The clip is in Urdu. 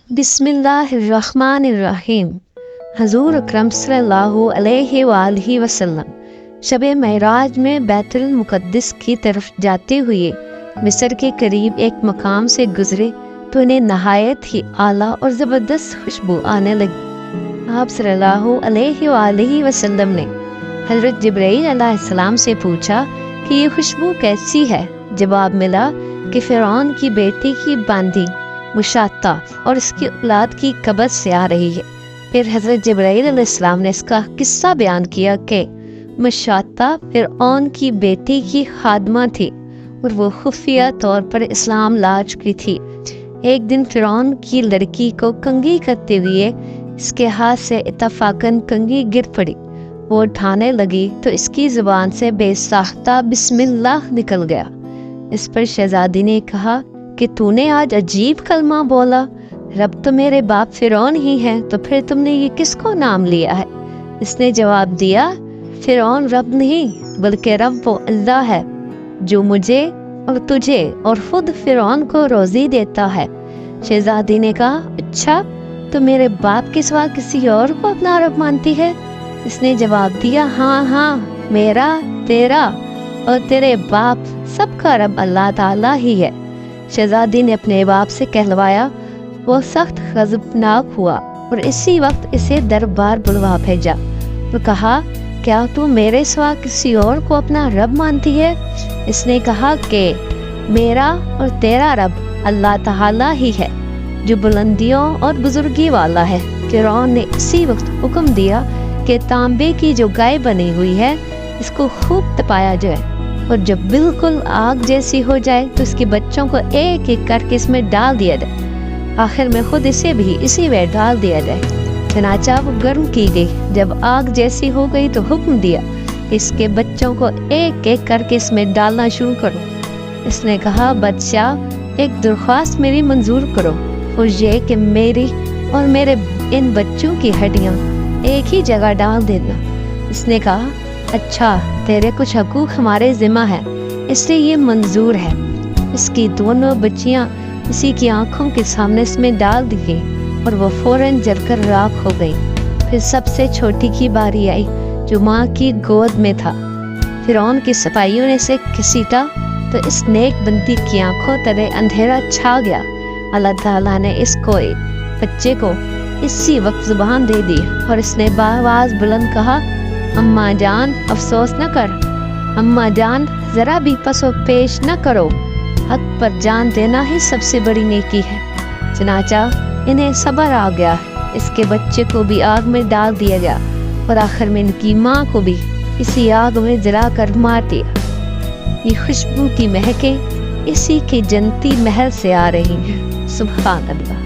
بسم اللہ الرحمن الرحیم۔ حضور اکرم صلی اللہ علیہ وآلہ وسلم شب معراج میں بیت المقدس کی طرف جاتے ہوئے مصر کے قریب ایک مقام سے گزرے تو انہیں نہایت ہی اعلیٰ اور زبردست خوشبو آنے لگی۔ آپ صلی اللہ علیہ وآلہ وسلم نے حضرت جبرائیل علیہ السلام سے پوچھا کہ یہ خوشبو کیسی ہے؟ جواب ملا کہ فرعون کی بیٹی کی باندھی مشاطہ اور اس کی اولاد کی قبض سے آ رہی ہے۔ پھر حضرت جبرائیل علیہ السلام نے اس کا قصہ بیان کیا کہ مشاطہ فرعون کی بیٹی کی خادمہ تھی اور وہ خفیہ طور پر اسلام لا چکی تھی۔ ایک دن فرعون کی لڑکی کو کنگھی کرتے ہوئے اس کے ہاتھ سے اتفاقاً کنگھی گر پڑی۔ وہ اٹھانے لگی تو اس کی زبان سے بے ساختہ بسم اللہ نکل گیا۔ اس پر شہزادی نے کہا کہ تو نے آج عجیب کلمہ بولا، رب تو میرے باپ فرعون ہی ہے، تو پھر تم نے یہ کس کو نام لیا ہے؟ اس نے جواب دیا، فرعون رب نہیں بلکہ رب وہ اللہ ہے جو مجھے اور تجھے اور خود فرعون کو روزی دیتا ہے۔ شہزادی نے کہا، اچھا تو میرے باپ کے سوا کسی اور کو اپنا رب مانتی ہے؟ اس نے جواب دیا، ہاں میرا، تیرا اور تیرے باپ سب کا رب اللہ تعالیٰ ہی ہے۔ شہزادی نے اپنے باپ سے کہلوایا۔ وہ سخت غضبناک ہوا اور اسی وقت اسے دربار بلوا بھیجا اور کہا، کیا تو میرے سوا کسی اور کو اپنا رب مانتی ہے؟ اس نے کہا کہ میرا اور تیرا رب اللہ تعالیٰ ہی ہے جو بلندیوں اور بزرگی والا ہے۔ فرعون نے اسی وقت حکم دیا کہ تانبے کی جو گائے بنی ہوئی ہے اس کو خوب تپایا جائے، اور جب بالکل آگ جیسی ہو جائے تو اس کے بچوں کو ایک ایک کر کے اس میں ڈال دیا جائے، آخر میں خود اسے بھی اسی میں ڈال دیا جائے۔ چنانچہ وہ گرم کی گئی۔ جب آگ جیسی ہو گئی تو حکم دیا کہ اس کے بچوں کو ایک ایک کر کے اس میں ڈالنا شروع کرو۔ اس نے کہا، بادشاہ ایک درخواست میری منظور کرو، اور یہ کہ میری اور میرے ان بچوں کی ہڈیاں ایک ہی جگہ ڈال دینا۔ اس نے کہا، اچھا تیرے کچھ حقوق ہمارے ذمہ ہیں، اس لیے یہ منظور ہے۔ اس کی دونوں بچیاں اسی کی آنکھوں کے سامنے اس میں ڈال دی گئی اور وہ فوراً جل کر راکھ ہو گئی۔ پھر سب سے چھوٹی کی باری آئی جو ماں کی گود میں تھا۔ فرعون کے سپاہیوں نے اسے گھسیٹا تو اس نیک بندی کی آنکھوں تلے اندھیرا چھا گیا۔ اللہ تعالیٰ نے اس کو بچے کو اسی وقت زبان دے دی اور اس نے بآواز بلند کہا، اماں جان افسوس نہ کر، اماں جان ذرا بھی پس و پیش نہ کرو، حق پر جان دینا ہی سب سے بڑی نیکی ہے۔ چنانچہ انہیں صبر آ گیا، اس کے بچے کو بھی آگ میں ڈال دیا گیا اور آخر میں ان کی ماں کو بھی اسی آگ میں جلا کر مار دیا۔ یہ خوشبو کی مہکیں اسی کے جنتی محل سے آ رہی ہیں۔ سبحان اللہ۔